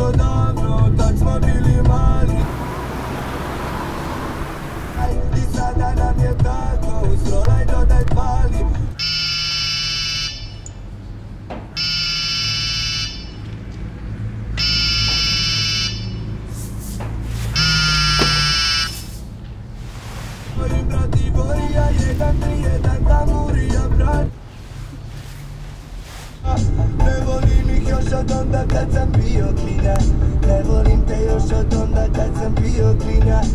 to davno, tad smo bili mali. I sada nam je tako, scrollaj, dodaj, pali. Moji brati Borija, 1-3-1, Tamurija, brat. Ne volim ih još od onda kad sam bio klinac. Ne volim te još od onda kad sam bio klinac.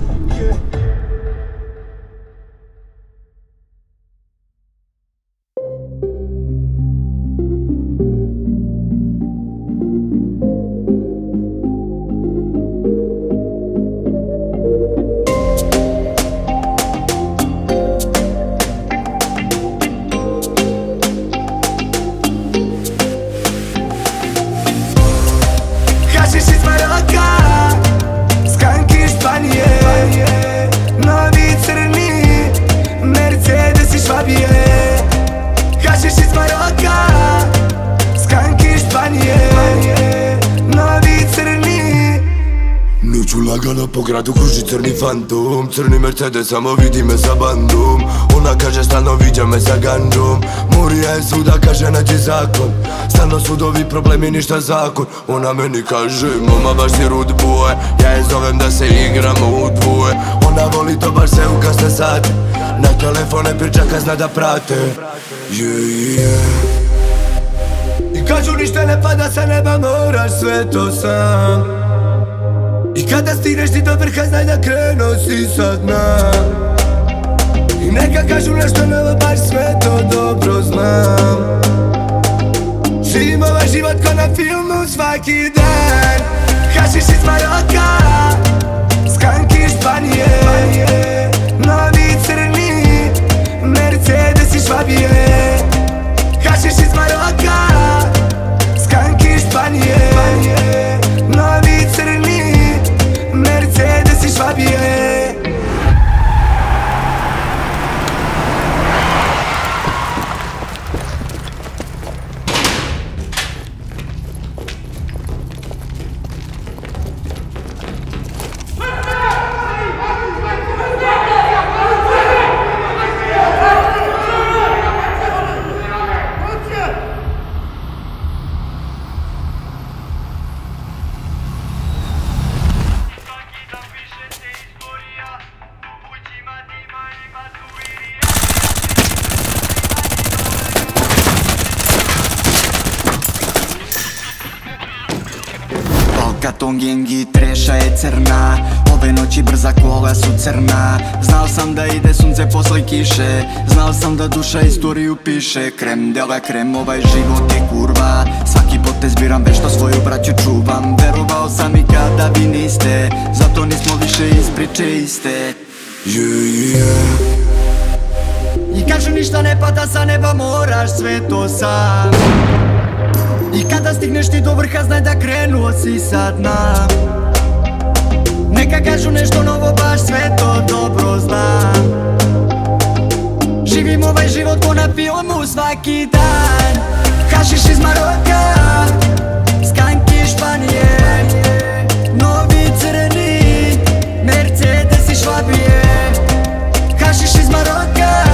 Hašiš iz Maroka, skanki iz Španije, novi crni Mercedes iz Švabije. Hašiš iz Maroka, skanki iz Španije, novi crni. Noću lagano po gradu kruži crni fantom, crni Mercedes, samo vidi me sa bandom. Ona kaže stalno viđa me sa ganđom. Murija je svuda, kaže nađi zakon. Stalno sudovi, problemi, ništa zakon. Ona meni kaže, mama baš si rude boy. Ja je zovem da se igramo u dvoje. Ona voli to baš se u kasne sate. Na telefone priča kad zna da prate. I kažu ništa ne pada sa neba, moraš sve to sam. I kada stigneš ti do vrha, znaj da krenuo si sa dna. I neka kažu nešto novo, baš sve to dobro znam. Živim ovaj život ko na filmu svaki dan. Hašiš iz Maroka, skanki iz Španije, novi crni Mercedes iz Švabije. Hašiš iz Maroka, skanki iz Španije, novi crni Mercedes iz Švabije. Katon gengi, treša je crna. Ove noći brza kola su crna. Znao sam da ide sunce posle kiše. Znao sam da duša istoriju piše. Krem de la krem, ovaj život je kurva. Svaki potez biram, vešto svoju braću čuvam. Verovao sam i kada vi niste, zato nismo više iz priče iste. I kažu ništa ne pada sa neba, moraš sve to sam. I kada stigneš ti do vrha, znaj da krenuo si sa dna. Neka kažu nešto novo, baš sve to dobro znam. Živim ovaj život ko na filmu svaki dan. Hašiš iz Maroka, skanki iz Španije, novi crni Mercedes iz Švabije. Hašiš iz Maroka,